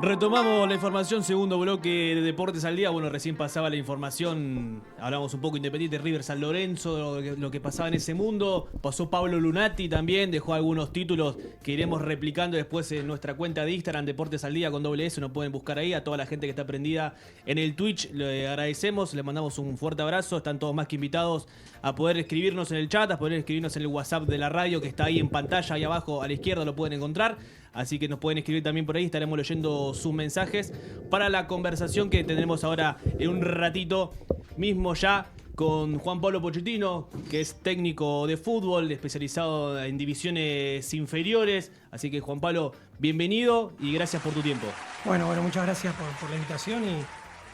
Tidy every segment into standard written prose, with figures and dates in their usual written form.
Retomamos la información, segundo bloque de Deportes al Día. Bueno, recién pasaba la información, hablamos un poco Independiente, River, San Lorenzo, lo que pasaba en ese mundo. Pasó Pablo Lunati también, dejó algunos títulos que iremos replicando después en nuestra cuenta de Instagram, Deportes al Día con doble S, nos pueden buscar ahí. A toda la gente que está prendida en el Twitch, le agradecemos, le mandamos un fuerte abrazo. Están todos más que invitados a poder escribirnos en el chat, a poder escribirnos en el WhatsApp de la radio que está ahí en pantalla, ahí abajo a la izquierda lo pueden encontrar. Así que nos pueden escribir también por ahí, estaremos leyendo sus mensajes para la conversación que tendremos ahora en un ratito mismo ya con Juan Pablo Pochettino, que es técnico de fútbol, especializado en divisiones inferiores. Así que Juan Pablo, bienvenido y gracias por tu tiempo. Bueno, muchas gracias por la invitación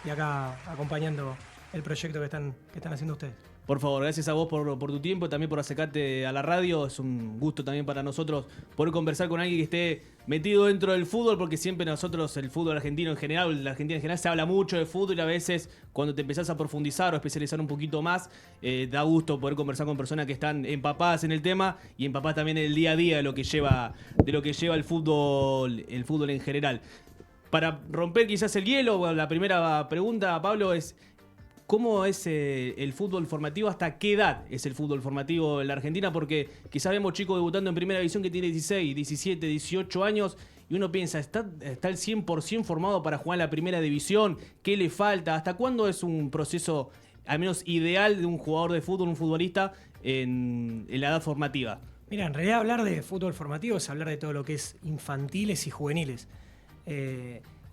y acá acompañando el proyecto que están haciendo ustedes. Por favor, gracias a vos por tu tiempo y también por acercarte a la radio. Es un gusto también para nosotros poder conversar con alguien que esté metido dentro del fútbol, porque siempre nosotros, el fútbol argentino en general, la Argentina en general, se habla mucho de fútbol y a veces cuando te empezás a profundizar o especializar un poquito más, da gusto poder conversar con personas que están empapadas en el tema y empapadas también en el día a día de lo que lleva el fútbol en general. Para romper quizás el hielo, la primera pregunta, Pablo, es ¿cómo es el fútbol formativo? ¿Hasta qué edad es el fútbol formativo en la Argentina? Porque quizás vemos chicos debutando en primera división que tienen 16, 17, 18 años y uno piensa, ¿está el 100% formado para jugar en la primera división? ¿Qué le falta? ¿Hasta cuándo es un proceso, al menos ideal, de un jugador de fútbol, un futbolista, en la edad formativa? Mira, en realidad hablar de fútbol formativo es hablar de todo lo que es infantiles y juveniles.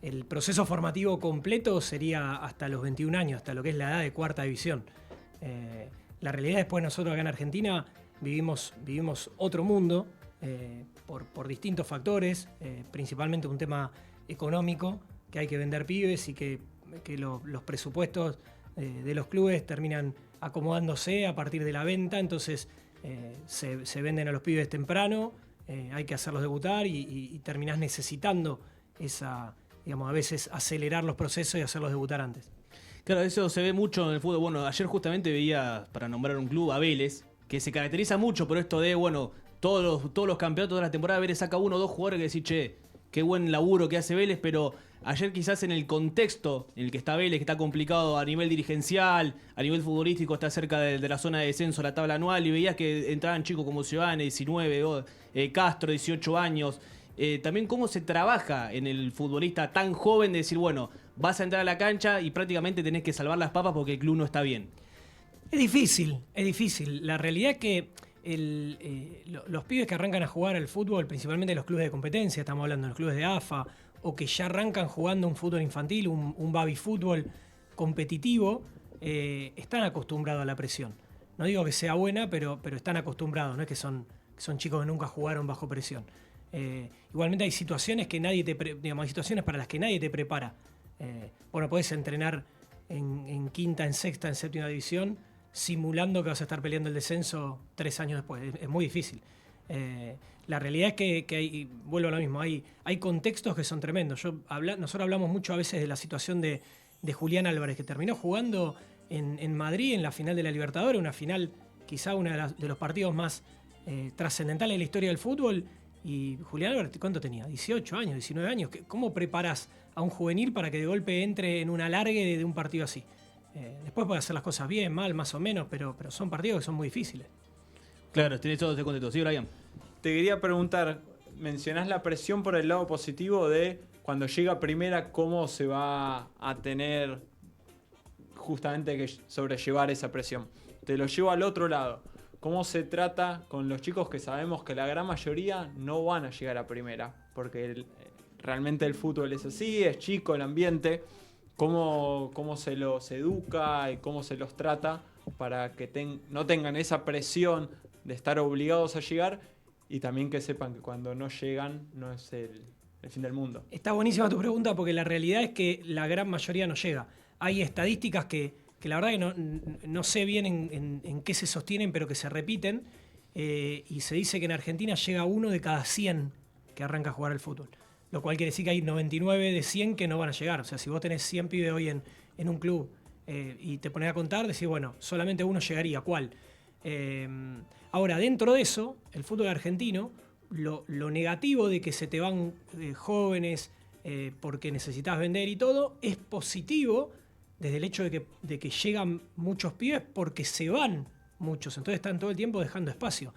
El proceso formativo completo sería hasta los 21 años, hasta lo que es la edad de cuarta división. La realidad después nosotros acá en Argentina vivimos otro mundo por distintos factores, principalmente un tema económico, que hay que vender pibes y que los presupuestos de los clubes terminan acomodándose a partir de la venta, entonces se venden a los pibes temprano, hay que hacerlos debutar y terminás necesitando a veces acelerar los procesos y hacerlos debutar antes. Claro, eso se ve mucho en el fútbol. Bueno, ayer justamente veía, para nombrar un club, a Vélez, que se caracteriza mucho por esto de, todos los campeonatos de la temporada, Vélez saca uno o dos jugadores que decís, che, qué buen laburo que hace Vélez, pero ayer quizás en el contexto en el que está Vélez, que está complicado a nivel dirigencial, a nivel futbolístico, está cerca de la zona de descenso, la tabla anual, y veías que entraban chicos como Giovanni, 19, Castro, 18 años. También cómo se trabaja en el futbolista tan joven de decir, vas a entrar a la cancha y prácticamente tenés que salvar las papas porque el club no está bien. Es difícil. La realidad es que los pibes que arrancan a jugar al fútbol, principalmente los clubes de competencia, estamos hablando de los clubes de AFA, o que ya arrancan jugando un fútbol infantil, un baby fútbol competitivo, están acostumbrados a la presión. No digo que sea buena, pero están acostumbrados, no es que son chicos que nunca jugaron bajo presión. Igualmente hay situaciones que hay situaciones para las que nadie te prepara. Podés entrenar en quinta, en sexta, en séptima división, simulando que vas a estar peleando el descenso 3 años después. Es muy difícil. La realidad es que hay, vuelvo a lo mismo, hay contextos que son tremendos. Nosotros hablamos mucho a veces de la situación de Julián Álvarez, que terminó jugando en Madrid en la final de la Libertadores, una final quizá uno de los partidos más trascendentales de la historia del fútbol. Y Julián Álvarez, ¿cuánto tenía? 18 años, 19 años. ¿Cómo preparas a un juvenil para que de golpe entre en un alargue de un partido así? Después puede hacer las cosas bien, mal, más o menos, pero son partidos que son muy difíciles. Claro, tenés todo ese contexto. ¿Sí, Brian? Te quería preguntar, mencionás la presión por el lado positivo de cuando llega primera, ¿cómo se va a tener justamente que sobrellevar esa presión? Te lo llevo al otro lado. ¿Cómo se trata con los chicos que sabemos que la gran mayoría no van a llegar a primera? Porque realmente el fútbol es así, es chico el ambiente. ¿Cómo se los educa y cómo se los trata para que no tengan esa presión de estar obligados a llegar y también que sepan que cuando no llegan no es el fin del mundo? Está buenísima tu pregunta porque la realidad es que la gran mayoría no llega. Hay estadísticas que la verdad que no sé bien en qué se sostienen, pero que se repiten, y se dice que en Argentina llega 1 de cada 100 que arranca a jugar al fútbol, lo cual quiere decir que hay 99 de 100 que no van a llegar. O sea, si vos tenés 100 pibes hoy en un club y te pones a contar, decís, solamente uno llegaría, ¿cuál? Ahora, dentro de eso, el fútbol argentino, lo negativo de que se te van jóvenes porque necesitas vender y todo, es positivo desde el hecho de que llegan muchos pibes porque se van muchos, entonces están todo el tiempo dejando espacio.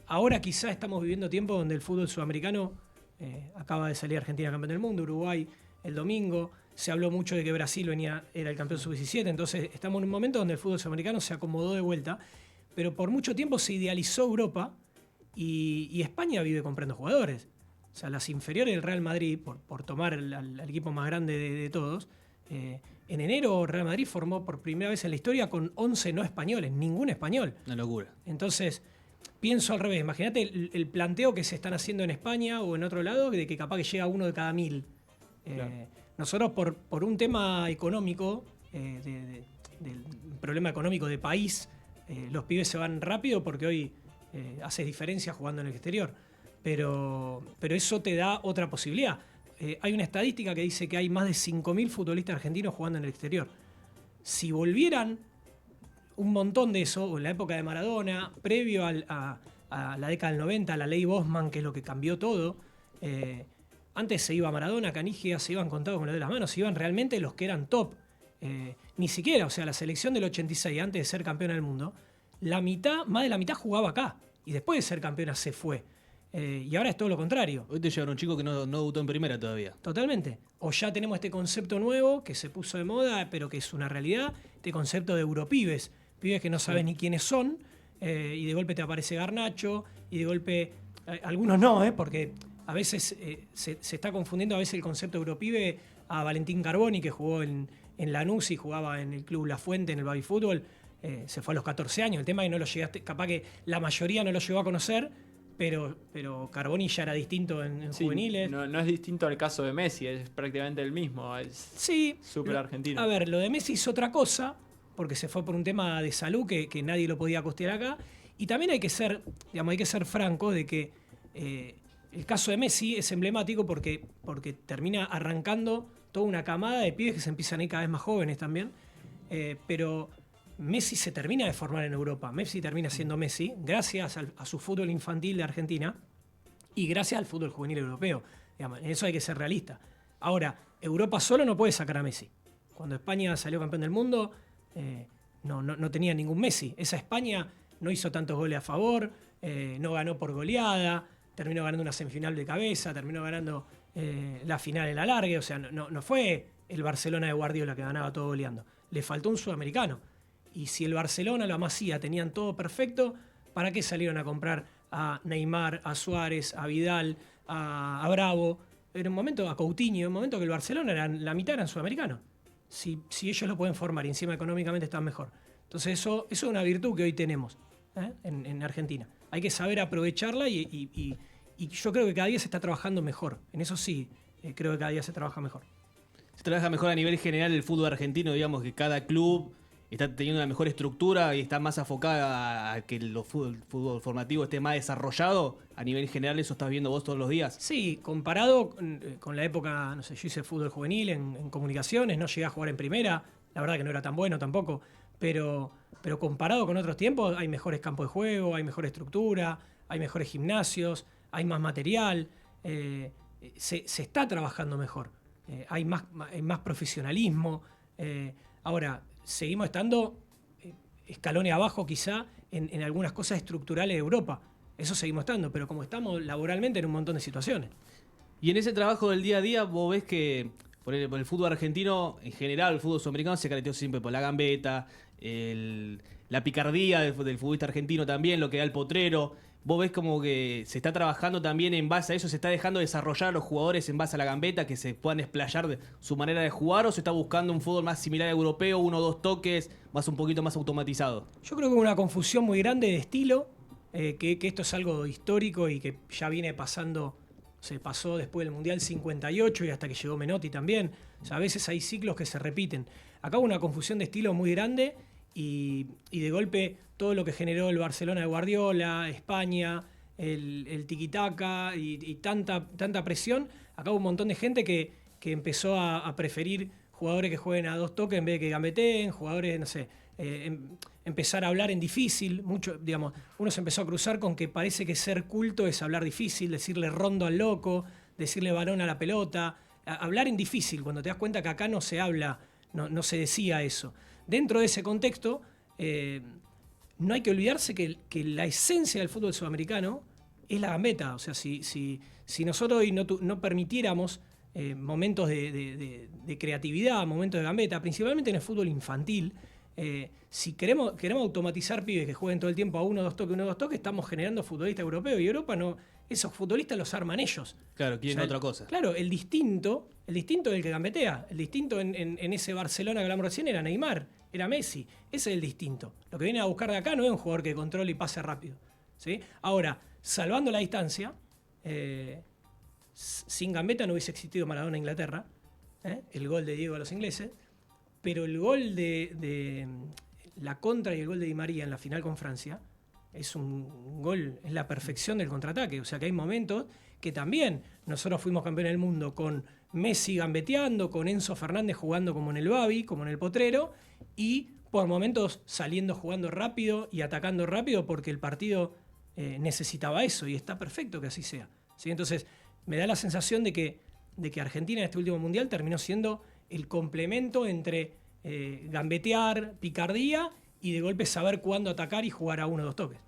Ahora quizá estamos viviendo tiempos donde el fútbol sudamericano acaba de salir Argentina campeón del mundo, Uruguay el domingo, se habló mucho de que Brasil era el campeón sub-17, entonces estamos en un momento donde el fútbol sudamericano se acomodó de vuelta, pero por mucho tiempo se idealizó Europa y España vive comprando jugadores. O sea, las inferiores del Real Madrid, por tomar al equipo más grande de todos, en enero Real Madrid formó por primera vez en la historia con 11 no españoles, ningún español. Una locura. Entonces, pienso al revés. Imagínate el planteo que se están haciendo en España o en otro lado, de que capaz que llega uno de cada 1000. Claro. Nosotros por un tema económico, del problema económico de país, los pibes se van rápido porque hoy haces diferencia jugando en el exterior. Pero eso te da otra posibilidad. Hay una estadística que dice que hay más de 5.000 futbolistas argentinos jugando en el exterior. Si volvieran un montón de eso, o en la época de Maradona, previo a la década del 90, la ley Bosman, que es lo que cambió todo, antes se iba Maradona, Canigia, se iban contados con los de las manos, se iban realmente los que eran top. Ni siquiera, o sea, la selección del 86, antes de ser campeona del mundo, más de la mitad jugaba acá, y después de ser campeona se fue. Y ahora es todo lo contrario. Hoy te llevan un chico que no debutó en primera todavía. Totalmente. O ya tenemos este concepto nuevo que se puso de moda, pero que es una realidad, este concepto de europibes, pibes que no sabes ni quiénes son, y de golpe te aparece Garnacho, y de golpe, algunos no, porque a veces se está confundiendo a veces el concepto europibe a Valentín Carboni, que jugó en Lanús y jugaba en el club La Fuente, en el baby fútbol, se fue a los 14 años. El tema es que no lo llegaste, capaz que la mayoría no lo llegó a conocer, pero Carboni ya era distinto en sí, juveniles. No es distinto al caso de Messi, es prácticamente el mismo. Es sí, súper argentino. A ver, lo de Messi es otra cosa, porque se fue por un tema de salud que nadie lo podía costear acá. Y también hay que ser franco de que el caso de Messi es emblemático porque termina arrancando toda una camada de pibes que se empiezan a ir cada vez más jóvenes también. Pero Messi se termina de formar en Europa. Messi termina siendo Messi gracias a su fútbol infantil de Argentina y gracias al fútbol juvenil europeo. Digamos, en eso hay que ser realista. Ahora, Europa solo no puede sacar a Messi. Cuando España salió campeón del mundo, no tenía ningún Messi. Esa España no hizo tantos goles a favor, no ganó por goleada, terminó ganando una semifinal de cabeza, terminó ganando la final en la largue. O sea, no fue el Barcelona de Guardiola que ganaba todo goleando. Le faltó un sudamericano. Y si el Barcelona, la Masía, tenían todo perfecto, ¿para qué salieron a comprar a Neymar, a Suárez, a Vidal, a Bravo? En un momento, a Coutinho, en un momento que el Barcelona la mitad eran sudamericanos. Si ellos lo pueden formar y encima económicamente están mejor. Entonces eso es una virtud que hoy tenemos en Argentina. Hay que saber aprovecharla y yo creo que cada día se está trabajando mejor. En eso sí, creo que cada día se trabaja mejor. Se trabaja mejor a nivel general el fútbol argentino, digamos que cada club está teniendo una mejor estructura y está más enfocada a que el fútbol formativo esté más desarrollado. A nivel general, ¿eso estás viendo vos todos los días? Sí, comparado con la época, no sé, yo hice fútbol juvenil en comunicaciones, no llegué a jugar en primera, la verdad que no era tan bueno tampoco, pero comparado con otros tiempos hay mejores campos de juego, hay mejor estructura, hay mejores gimnasios, hay más material, se está trabajando mejor, hay más profesionalismo. Ahora, seguimos estando escalones abajo quizá en algunas cosas estructurales de Europa. Eso seguimos estando, pero como estamos laboralmente en un montón de situaciones. Y en ese trabajo del día a día, vos ves que por el fútbol argentino, en general, el fútbol sudamericano se caracterizó siempre por la gambeta, la picardía del futbolista argentino también, lo que da el potrero. Vos ves como que se está trabajando también en base a eso, se está dejando desarrollar a los jugadores en base a la gambeta, que se puedan explayar de su manera de jugar, o se está buscando un fútbol más similar al europeo, 1 o 2 toques, un poquito más automatizado. Yo creo que una confusión muy grande de estilo, que esto es algo histórico y que ya viene pasando, se pasó después del Mundial 58 y hasta que llegó Menotti también. O sea, a veces hay ciclos que se repiten. Acá hubo una confusión de estilo muy grande y de golpe todo lo que generó el Barcelona de Guardiola, España, el tiquitaca y tanta presión. Acá hubo un montón de gente que empezó a preferir jugadores que jueguen a 2 toques en vez de que gambeteen, jugadores, no sé, empezar a hablar en difícil. Mucho, digamos, uno se empezó a cruzar con que parece que ser culto es hablar difícil, decirle rondo al loco. decirle varón a la pelota, hablar en difícil, cuando te das cuenta que acá no se habla, no se decía eso. Dentro de ese contexto, no hay que olvidarse que la esencia del fútbol sudamericano es la gambeta. O sea, si nosotros hoy no permitiéramos momentos de creatividad, momentos de gambeta, principalmente en el fútbol infantil, si queremos automatizar pibes que jueguen todo el tiempo a 1, 2 toques, 1, 2 toques, estamos generando futbolistas europeos, y Europa no, esos futbolistas los arman ellos. Claro, quieren otra cosa. Claro, el distinto es el que gambetea. El distinto en ese Barcelona que hablamos recién era Neymar, era Messi. Ese es el distinto. Lo que viene a buscar de acá no es un jugador que controle y pase rápido, ¿sí? Ahora, salvando la distancia, sin gambeta no hubiese existido Maradona en Inglaterra, el gol de Diego a los ingleses, pero el gol de la contra y el gol de Di María en la final con Francia es un gol, es la perfección del contraataque. O sea que hay momentos que también nosotros fuimos campeones del mundo con Messi gambeteando, con Enzo Fernández jugando como en el Babi, como en el Potrero, y por momentos saliendo jugando rápido y atacando rápido porque el partido necesitaba eso, y está perfecto que así sea, ¿sí? Entonces me da la sensación de que Argentina en este último mundial terminó siendo el complemento entre gambetear, picardía y de golpe saber cuándo atacar y jugar a 1 o 2 toques.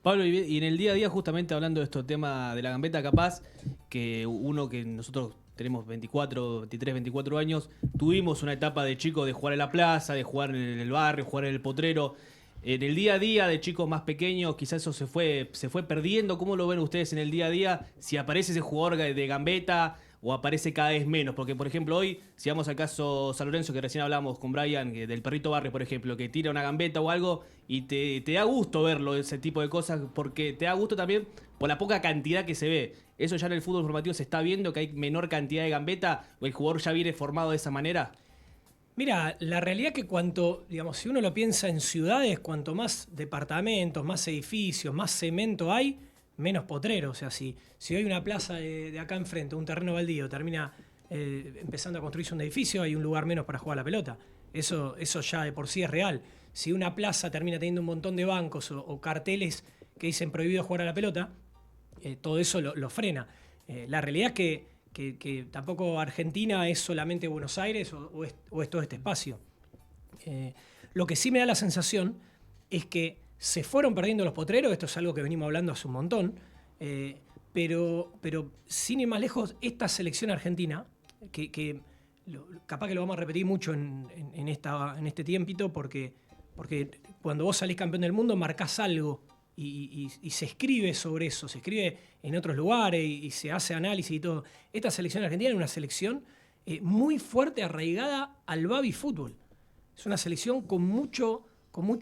Pablo, y en el día a día, justamente hablando de este tema de la gambeta, capaz que uno que nosotros tenemos 23, 24 años, tuvimos una etapa de chicos de jugar en la plaza, de jugar en el barrio, jugar en el Potrero. En el día a día de chicos más pequeños, quizás eso se fue perdiendo. ¿Cómo lo ven ustedes en el día a día? Si aparece ese jugador de gambeta o aparece cada vez menos. Porque, por ejemplo, hoy, si vamos al caso San Lorenzo, que recién hablamos con Brian, del Perrito Barrio, por ejemplo, que tira una gambeta o algo, y te da gusto verlo, ese tipo de cosas, porque te da gusto también por la poca cantidad que se ve. Eso ya en el fútbol formativo se está viendo, que hay menor cantidad de gambeta, o el jugador ya viene formado de esa manera. Mira, la realidad es que si uno lo piensa en ciudades, cuanto más departamentos, más edificios, más cemento hay, menos potrero. O sea, si hoy una plaza de acá enfrente, un terreno baldío, termina empezando a construirse un edificio, hay un lugar menos para jugar a la pelota. Eso ya de por sí es real. Si una plaza termina teniendo un montón de bancos o carteles que dicen prohibido jugar a la pelota, todo eso lo frena. La realidad es que tampoco Argentina es solamente Buenos Aires o es todo este espacio. Lo que sí me da la sensación es que se fueron perdiendo los potreros. Esto es algo que venimos hablando hace un montón, pero sin ir más lejos, esta selección argentina, capaz que lo vamos a repetir mucho en este tiempito, porque cuando vos salís campeón del mundo marcás algo y se escribe sobre eso, se escribe en otros lugares y se hace análisis y todo. Esta selección argentina es una selección muy fuerte, arraigada al Babi fútbol. Es una selección con mucho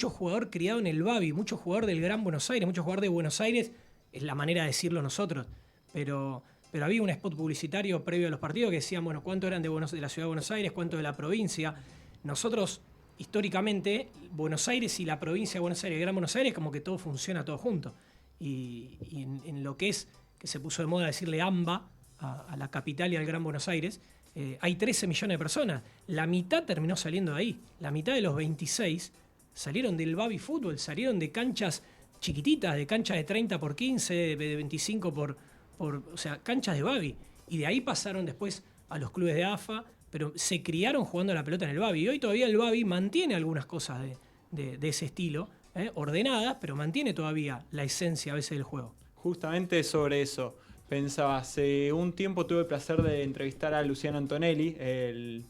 jugador criado en el Babi, mucho jugador del Gran Buenos Aires, mucho jugador de Buenos Aires, es la manera de decirlo nosotros. Pero había un spot publicitario previo a los partidos que decían, bueno, cuánto eran de la ciudad de Buenos Aires, cuánto de la provincia. Nosotros, históricamente, Buenos Aires y la provincia de Buenos Aires, el Gran Buenos Aires, como que todo funciona todo junto. Y en lo que se puso de moda decirle AMBA a la capital y al Gran Buenos Aires, hay 13 millones de personas. La mitad terminó saliendo de ahí. La mitad de los 26 salieron del Babi Fútbol, salieron de canchas chiquititas, de canchas de 30 por 15, de 25 o sea, canchas de Babi. Y de ahí pasaron después a los clubes de AFA, pero se criaron jugando a la pelota en el Babi. Y hoy todavía el Babi mantiene algunas cosas de ese estilo, ordenadas, pero mantiene todavía la esencia a veces del juego. Justamente sobre eso, pensaba, hace un tiempo tuve el placer de entrevistar a Luciano Antonelli, el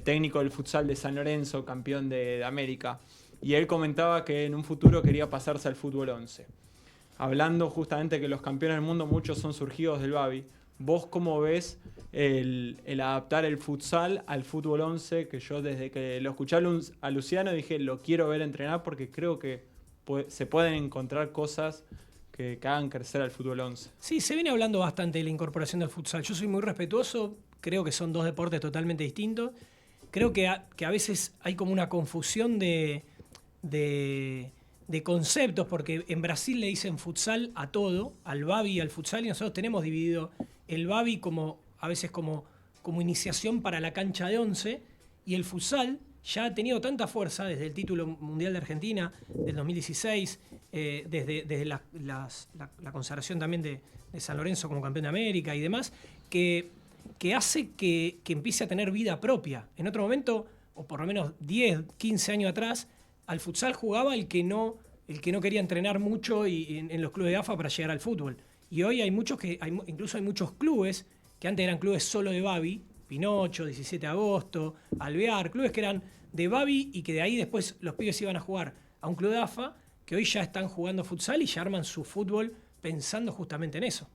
técnico del futsal de San Lorenzo, campeón de América, y él comentaba que en un futuro quería pasarse al fútbol 11. Hablando justamente que los campeones del mundo muchos son surgidos del Babi, ¿vos cómo ves el adaptar el futsal al fútbol 11? Que yo desde que lo escuché a Luciano dije, lo quiero ver entrenar porque creo que se pueden encontrar cosas que hagan crecer al fútbol 11. Sí, se viene hablando bastante de la incorporación del futsal. Yo soy muy respetuoso, creo que son dos deportes totalmente distintos. Creo que a veces hay como una confusión de conceptos, porque en Brasil le dicen futsal a todo, al Babi y al futsal, y nosotros tenemos dividido el Babi a veces como iniciación para la cancha de 11, y el futsal ya ha tenido tanta fuerza desde el título mundial de Argentina del 2016, desde la consagración también de San Lorenzo como campeón de América y demás, que hace que empiece a tener vida propia. En otro momento, o por lo menos 10, 15 años atrás, al futsal jugaba el que no quería entrenar mucho en los clubes de AFA para llegar al fútbol. Y hoy incluso hay muchos clubes que antes eran clubes solo de Babi, Pinocho, 17 de agosto, Alvear, clubes que eran de Babi y que de ahí después los pibes iban a jugar a un club de AFA, que hoy ya están jugando futsal y ya arman su fútbol pensando justamente en eso.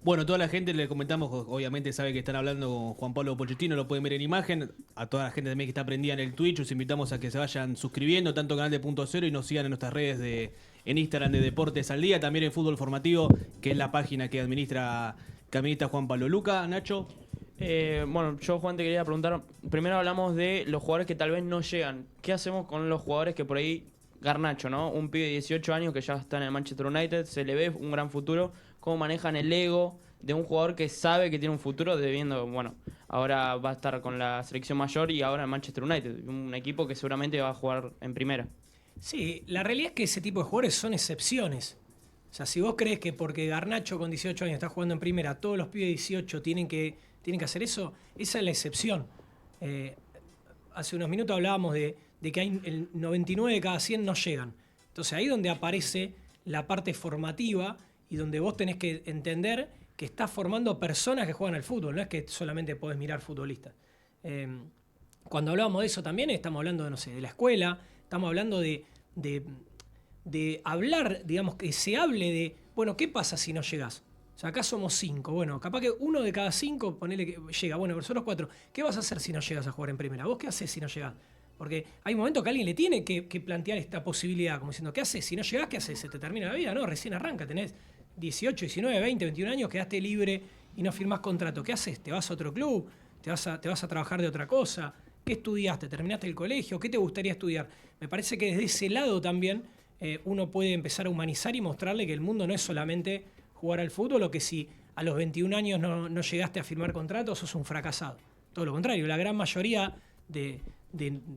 Bueno, toda la gente le comentamos, obviamente sabe que están hablando con Juan Pablo Pochettino, lo pueden ver en imagen. A toda la gente también que está prendida en el Twitch, los invitamos a que se vayan suscribiendo, tanto al canal de Punto Cero y nos sigan en nuestras redes en Instagram de Deportes al Día, también en Fútbol Formativo, que es la página que administra Juan Pablo. Luca, Nacho. Bueno, yo, Juan, te quería preguntar. Primero hablamos de los jugadores que tal vez no llegan. ¿Qué hacemos con los jugadores que por ahí, Garnacho, ¿no? Un pibe de 18 años que ya está en el Manchester United, se le ve un gran futuro. ¿Cómo manejan el ego de un jugador que sabe que tiene un futuro, debiendo, bueno, ahora va a estar con la selección mayor y ahora en Manchester United, un equipo que seguramente va a jugar en primera? Sí, la realidad es que ese tipo de jugadores son excepciones. O sea, si vos crees que porque Garnacho con 18 años está jugando en primera, todos los pibes de 18 tienen que hacer eso, esa es la excepción. Hace unos minutos hablábamos de que hay el 99 de cada 100 no llegan. Entonces ahí es donde aparece la parte formativa y donde vos tenés que entender que estás formando personas que juegan al fútbol, no es que solamente podés mirar futbolistas. Cuando hablábamos de eso también estamos hablando, no sé, de la escuela, estamos hablando de hablar, digamos, que se hable de, bueno, ¿qué pasa si no llegás? O sea, acá somos 5, bueno, capaz que 1 de cada 5, ponele que llega, bueno, pero son los 4. ¿Qué vas a hacer si no llegas a jugar en primera? ¿Vos qué haces si no llegás? Porque hay momentos que alguien le tiene que plantear esta posibilidad, como diciendo, ¿qué haces? Si no llegás, ¿qué haces? ¿Se te termina la vida? No, recién arranca, tenés 18, 19, 20, 21 años, quedaste libre y no firmás contrato. ¿Qué haces? ¿Te vas a otro club? ¿Te vas a trabajar de otra cosa? ¿Qué estudiaste? ¿Terminaste el colegio? ¿Qué te gustaría estudiar? Me parece que desde ese lado también uno puede empezar a humanizar y mostrarle que el mundo no es solamente jugar al fútbol o que si a los 21 años no llegaste a firmar contrato, sos un fracasado. Todo lo contrario, la gran mayoría de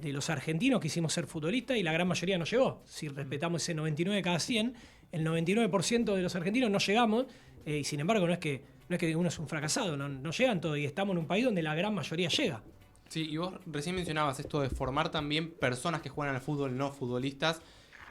los argentinos quisimos ser futbolistas y la gran mayoría no llegó. Si respetamos ese 99 de cada 100, el 99% de los argentinos no llegamos y sin embargo no es que uno es un fracasado, no llegan todos y estamos en un país donde la gran mayoría llega. Sí, y vos recién mencionabas esto de formar también personas que juegan al fútbol, no futbolistas,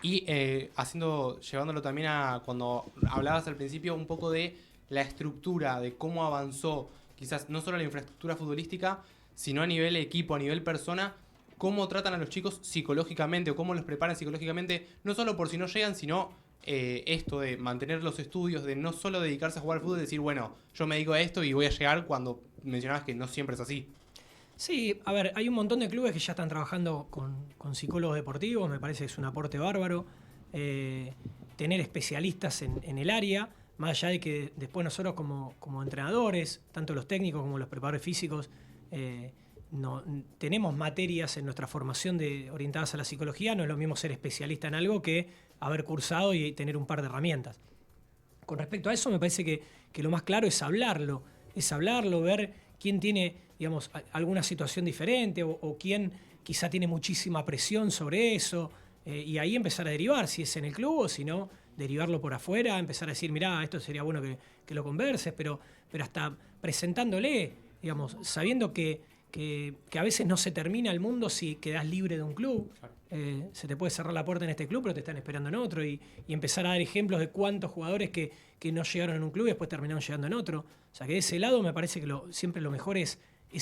y llevándolo también a cuando hablabas al principio un poco de la estructura, de cómo avanzó quizás no solo la infraestructura futbolística, sino a nivel equipo, a nivel persona, cómo tratan a los chicos psicológicamente o cómo los preparan psicológicamente, no solo por si no llegan, sino esto de mantener los estudios, de no solo dedicarse a jugar al fútbol y decir, bueno, yo me dedico a esto y voy a llegar, cuando mencionabas que no siempre es así. Sí, a ver, hay un montón de clubes que ya están trabajando con psicólogos deportivos, me parece que es un aporte bárbaro. Tener especialistas en el área, más allá de que después nosotros como entrenadores, tanto los técnicos como los preparadores físicos, tenemos materias en nuestra formación orientadas a la psicología, no es lo mismo ser especialista en algo que haber cursado y tener un par de herramientas. Con respecto a eso, me parece que lo más claro es hablarlo, ver quién tiene, digamos, alguna situación diferente o quién quizá tiene muchísima presión sobre eso, y ahí empezar a derivar, si es en el club o si no, derivarlo por afuera, empezar a decir, mirá, esto sería bueno que lo converses, pero hasta presentándole, digamos, sabiendo que a veces no se termina el mundo si quedás libre de un club. Se te puede cerrar la puerta en este club, pero te están esperando en otro, y empezar a dar ejemplos de cuántos jugadores que no llegaron en un club y después terminaron llegando en otro. O sea, que de ese lado me parece que siempre lo mejor es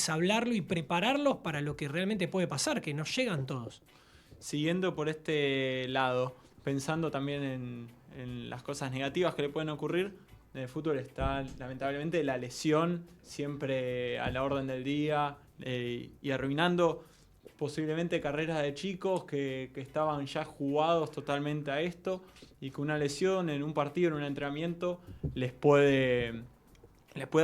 hablarlo y prepararlos para lo que realmente puede pasar, que no llegan todos. Siguiendo por este lado, pensando también en las cosas negativas que le pueden ocurrir, en el fútbol está lamentablemente la lesión siempre a la orden del día, y arruinando posiblemente carreras de chicos que estaban ya jugados totalmente a esto, y que una lesión en un partido, en un entrenamiento, les puede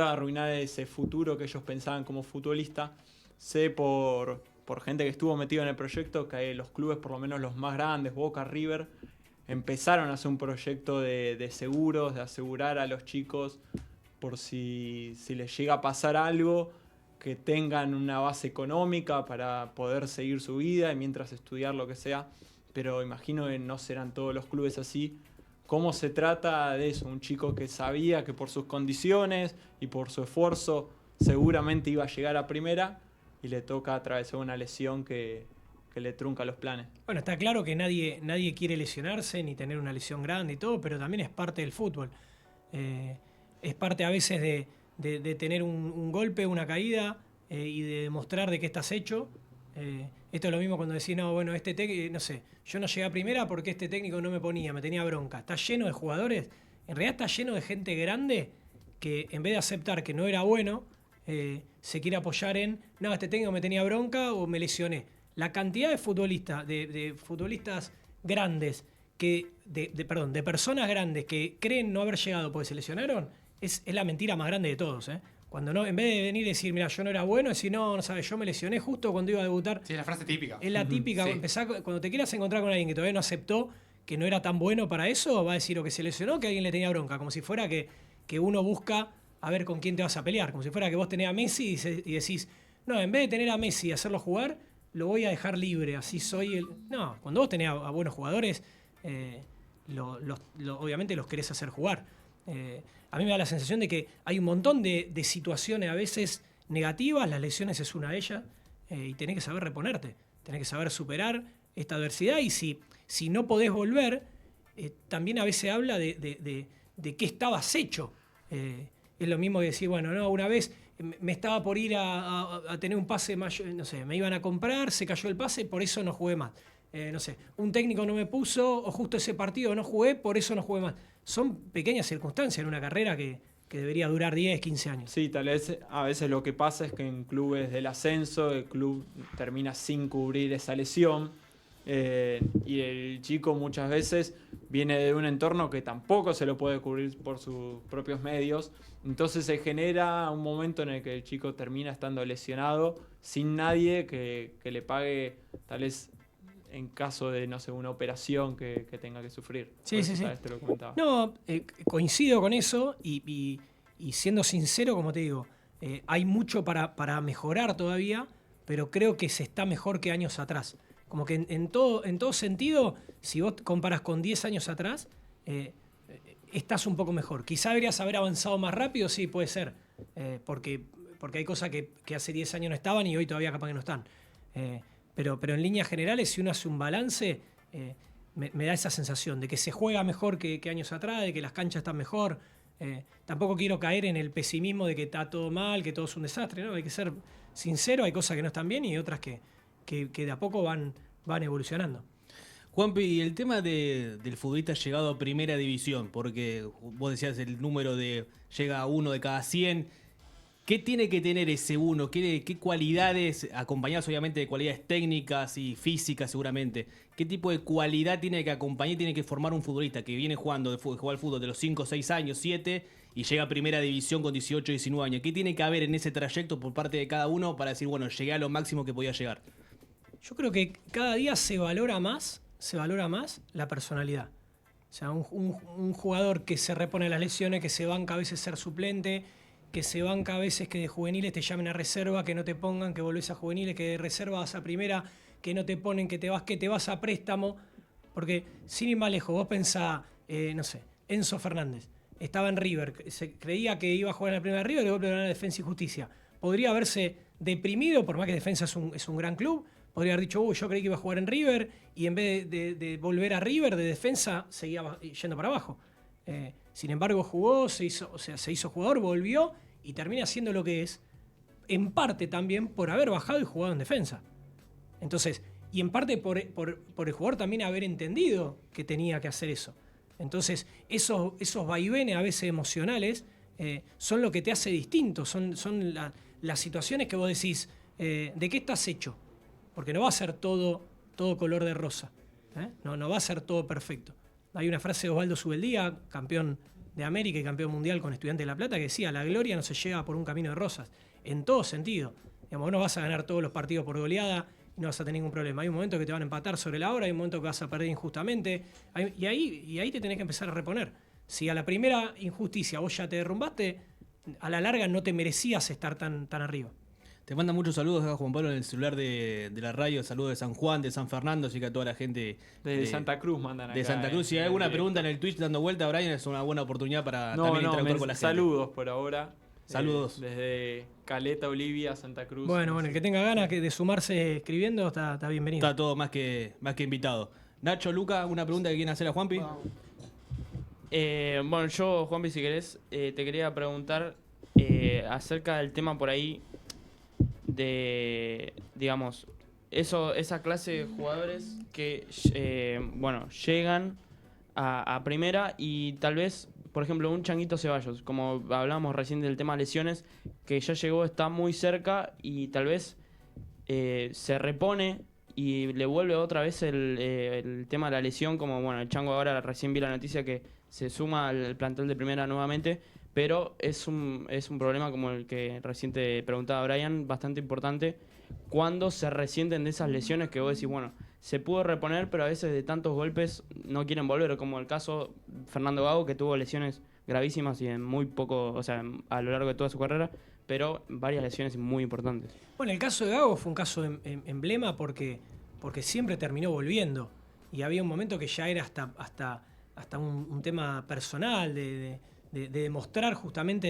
arruinar ese futuro que ellos pensaban como futbolista. Sé por gente que estuvo metida en el proyecto que los clubes, por lo menos los más grandes, Boca, River, empezaron a hacer un proyecto de seguros, de asegurar a los chicos por si les llega a pasar algo, que tengan una base económica para poder seguir su vida y mientras estudiar lo que sea, pero imagino que no serán todos los clubes así. ¿Cómo se trata de eso? Un chico que sabía que por sus condiciones y por su esfuerzo seguramente iba a llegar a primera y le toca atravesar una lesión que le trunca los planes. Bueno, está claro que nadie quiere lesionarse ni tener una lesión grande y todo, pero también es parte del fútbol. Es parte a veces de tener un golpe, una caída y de demostrar de qué estás hecho. Esto es lo mismo cuando decís, no, bueno, no sé, yo no llegué a primera porque este técnico no me ponía, me tenía bronca. Está lleno de jugadores, en realidad está lleno de gente grande que en vez de aceptar que no era bueno, se quiere apoyar en, no, este técnico me tenía bronca o me lesioné. La cantidad de futbolistas, de futbolistas grandes, de personas grandes que creen no haber llegado porque se lesionaron, es la mentira más grande de todos, ¿eh? Cuando no, en vez de venir y decir, mira, yo no era bueno, decir, no sabes, yo me lesioné justo cuando iba a debutar. Sí, es la frase típica. Es la típica, Sí. cuando te quieras encontrar con alguien que todavía no aceptó que no era tan bueno para eso, va a decir o que se lesionó o que alguien le tenía bronca, como si fuera que uno busca a ver con quién te vas a pelear, como si fuera que vos tenés a Messi y decís, no, en vez de tener a Messi y hacerlo jugar, lo voy a dejar libre, así soy el... No, cuando vos tenés a buenos jugadores, obviamente los querés hacer jugar. A mí me da la sensación de que hay un montón de situaciones a veces negativas, las lesiones es una de ellas, y tenés que saber reponerte, tenés que saber superar esta adversidad y si no podés volver, también a veces habla de qué estabas hecho. Es lo mismo que decir, bueno, no, una vez me estaba por ir a tener un pase mayor, no sé, me iban a comprar, se cayó el pase, por eso no jugué más. No sé, un técnico no me puso, o justo ese partido no jugué, por eso no jugué más. Son pequeñas circunstancias en una carrera que debería durar 10, 15 años. Sí, tal vez a veces lo que pasa es que en clubes del ascenso el club termina sin cubrir esa lesión y el chico muchas veces viene de un entorno que tampoco se lo puede cubrir por sus propios medios. Entonces se genera un momento en el que el chico termina estando lesionado sin nadie que le pague tal vez en caso de, no sé, una operación que tenga que sufrir. Sí, sí, sí. Te lo comentaba. No, coincido con eso y siendo sincero, como te digo, hay mucho para mejorar todavía, pero creo que se está mejor que años atrás. Como que en todo sentido, si vos comparas con 10 años atrás, estás un poco mejor. Quizá deberías haber avanzado más rápido, sí, puede ser, porque hay cosas que hace 10 años no estaban y hoy todavía capaz que no están. Pero en líneas generales, si uno hace un balance, me da esa sensación de que se juega mejor que años atrás, de que las canchas están mejor. Tampoco quiero caer en el pesimismo de que está todo mal, que todo es un desastre, ¿no? Hay que ser sincero, hay cosas que no están bien y otras que de a poco van evolucionando. Juanpi, el tema del futbolista llegado a primera división, porque vos decías el número de llega a 1 de cada 100. ¿Qué tiene que tener ese uno? ¿Qué cualidades, acompañadas obviamente de cualidades técnicas y físicas seguramente? ¿Qué tipo de cualidad tiene que acompañar, tiene que formar un futbolista que viene jugando al fútbol de los 5, 6 años, 7 y llega a primera división con 18, 19 años? ¿Qué tiene que haber en ese trayecto por parte de cada uno para decir, bueno, llegué a lo máximo que podía llegar? Yo creo que cada día se valora más la personalidad. O sea, un jugador que se repone las lesiones, que se banca a veces ser suplente, que se banca a veces que de juveniles te llamen a reserva, que no te pongan, que volvés a juveniles, que de reserva vas a primera, que no te ponen, que te vas a préstamo. Porque sin ir más lejos, vos pensás, no sé, Enzo Fernández, estaba en River, se creía que iba a jugar en la primera de River y de golpe ganó Defensa y Justicia. Podría haberse deprimido, por más que Defensa es un gran club, podría haber dicho, yo creí que iba a jugar en River y en vez de volver a River de Defensa seguía yendo para abajo. Sin embargo, jugó, se hizo jugador, volvió y termina siendo lo que es, en parte también por haber bajado y jugado en defensa. Entonces, y en parte por el jugador también haber entendido que tenía que hacer eso. Entonces, esos vaivenes a veces emocionales son lo que te hace distinto, son las situaciones que vos decís, ¿de qué estás hecho? Porque no va a ser todo color de rosa, no va a ser todo perfecto. Hay una frase de Osvaldo Subeldía, campeón de América y campeón mundial con Estudiantes de La Plata, que decía, la gloria no se llega por un camino de rosas, en todo sentido. Digamos, no vas a ganar todos los partidos por goleada y no vas a tener ningún problema. Hay un momento que te van a empatar sobre la hora, hay un momento que vas a perder injustamente, y ahí te tenés que empezar a reponer. Si a la primera injusticia vos ya te derrumbaste, a la larga no te merecías estar tan arriba. Te manda muchos saludos acá Juan Pablo en el celular de la radio, saludos de San Juan, de San Fernando, así que a toda la gente Desde Santa Cruz mandan acá. de Santa Cruz. Si hay alguna pregunta en el Twitch dando vuelta, Brian, es una buena oportunidad para también interactuar con la gente. Saludos por ahora. Saludos. Desde Caleta, Olivia, Santa Cruz. Bueno, el que tenga ganas de sumarse escribiendo está bienvenido. Está todo más que invitado. Nacho, Luca, ¿una pregunta que quieren hacer a Juanpi? Bueno, yo, Juanpi, si querés, te quería preguntar acerca del tema por ahí de, digamos, esa clase de jugadores que, llegan a primera y tal vez, por ejemplo, un Changuito Ceballos, como hablábamos recién del tema de lesiones, que ya llegó, está muy cerca y tal vez se repone y le vuelve otra vez el tema de la lesión, como bueno, el Chango ahora recién vi la noticia que se suma al plantel de primera nuevamente, pero es un problema como el que recién te preguntaba Brian, bastante importante, cuando se resienten de esas lesiones que vos decís, bueno, se pudo reponer, pero a veces de tantos golpes no quieren volver, como el caso Fernando Gago, que tuvo lesiones gravísimas y en muy poco, o sea, a lo largo de toda su carrera, pero varias lesiones muy importantes. Bueno, el caso de Gago fue un caso emblema porque siempre terminó volviendo. Y había un momento que ya era hasta un tema personal de demostrar justamente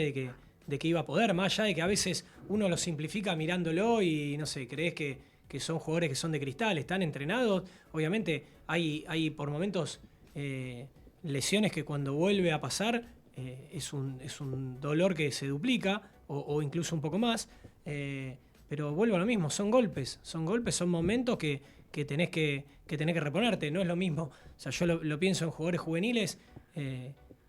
de que iba a poder, más allá de que a veces uno lo simplifica mirándolo y no sé, crees que son jugadores que son de cristal, están entrenados. Obviamente hay por momentos lesiones que cuando vuelve a pasar es un dolor que se duplica o incluso un poco más. Pero vuelvo a lo mismo, son golpes, son momentos que tenés que reponerte, no es lo mismo. O sea, yo lo pienso en jugadores juveniles,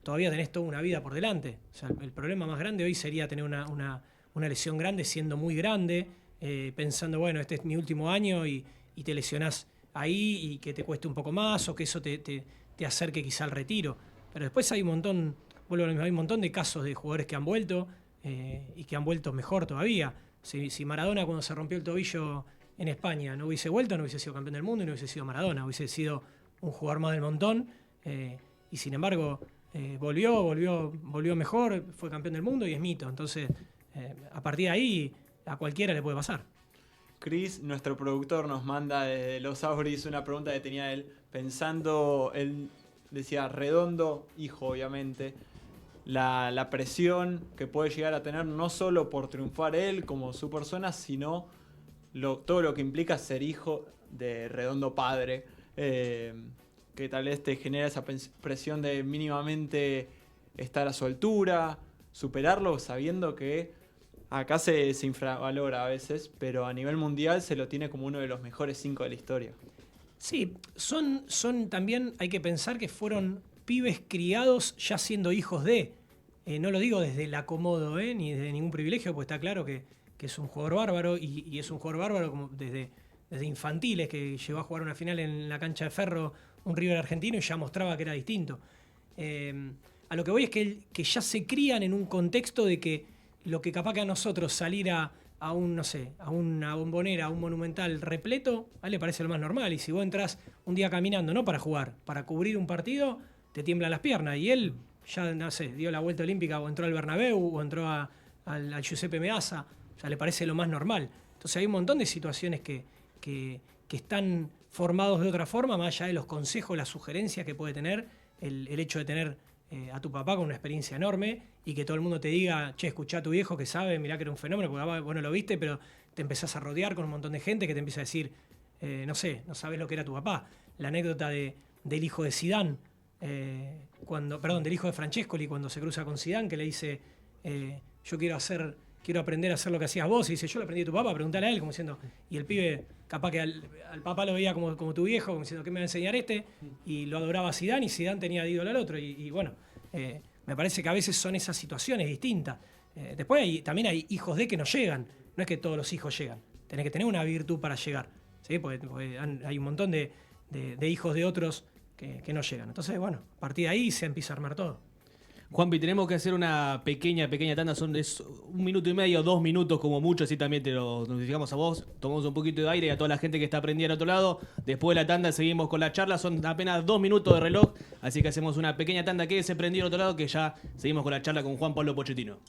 todavía tenés toda una vida por delante. O sea, el problema más grande hoy sería tener una lesión grande siendo muy grande, pensando, bueno, este es mi último año y te lesionás ahí y que te cueste un poco más o que eso te acerque quizá al retiro. Pero después hay un montón, vuelvo a lo mismo, hay un montón de casos de jugadores que han vuelto y que han vuelto mejor todavía. Si Maradona cuando se rompió el tobillo en España no hubiese vuelto, no hubiese sido campeón del mundo y no hubiese sido Maradona, hubiese sido un jugador más del montón y sin embargo volvió mejor, fue campeón del mundo y es mito. Entonces, a partir de ahí, a cualquiera le puede pasar. Chris, nuestro productor, nos manda desde Los Auris una pregunta que tenía él, pensando, él decía Redondo, hijo obviamente, la presión que puede llegar a tener no solo por triunfar él como su persona, sino todo lo que implica ser hijo de Redondo padre, que tal vez te genera esa presión de mínimamente estar a su altura, superarlo, sabiendo que acá se infravalora a veces, pero a nivel mundial se lo tiene como uno de los mejores 5 de la historia. Sí, son también, hay que pensar que fueron pibes criados ya siendo hijos de. No lo digo desde el acomodo, ni desde ningún privilegio, porque está claro que es un jugador bárbaro y es un jugador bárbaro como desde infantiles, que llegó a jugar una final en la cancha de Ferro, un River argentino, y ya mostraba que era distinto. A lo que voy es que ya se crían en un contexto de que lo que capaz que a nosotros salir a una bombonera, a un monumental repleto, a él le parece lo más normal. Y si vos entras un día caminando, no para jugar, para cubrir un partido, te tiemblan las piernas. Y él ya, dio la vuelta olímpica o entró al Bernabéu o entró al Giuseppe Meazza. O sea, le parece lo más normal. Entonces hay un montón de situaciones que están formados de otra forma, más allá de los consejos, las sugerencias que puede tener el hecho de tener a tu papá con una experiencia enorme y que todo el mundo te diga, che, escuchá a tu viejo que sabe, mirá que era un fenómeno, porque vos no lo viste, pero te empezás a rodear con un montón de gente que te empieza a decir, no sabés lo que era tu papá. La anécdota del hijo de Zidane, del hijo de Francescoli cuando se cruza con Zidane, que le dice, yo quiero aprender a hacer lo que hacías vos, y dice, yo lo aprendí de tu papá, preguntale a él, como diciendo, y el pibe, capaz que al papá lo veía como tu viejo, como diciendo, ¿qué me va a enseñar este? Y lo adoraba a Zidane, y Zidane tenía de ídolo al otro, y bueno, me parece que a veces son esas situaciones distintas. Después también hay hijos de que no llegan, no es que todos los hijos llegan, tenés que tener una virtud para llegar, ¿sí? Porque hay un montón de hijos de otros que no llegan. Entonces, bueno, a partir de ahí se empieza a armar todo. Juanpi, tenemos que hacer una pequeña tanda, es 1 minuto y medio, 2 minutos como mucho, así también te lo notificamos a vos, tomamos un poquito de aire y a toda la gente que está prendida al otro lado. Después de la tanda seguimos con la charla, son apenas 2 minutos de reloj, así que hacemos una pequeña tanda, quédese prendido al otro lado que ya seguimos con la charla con Juan Pablo Pochettino.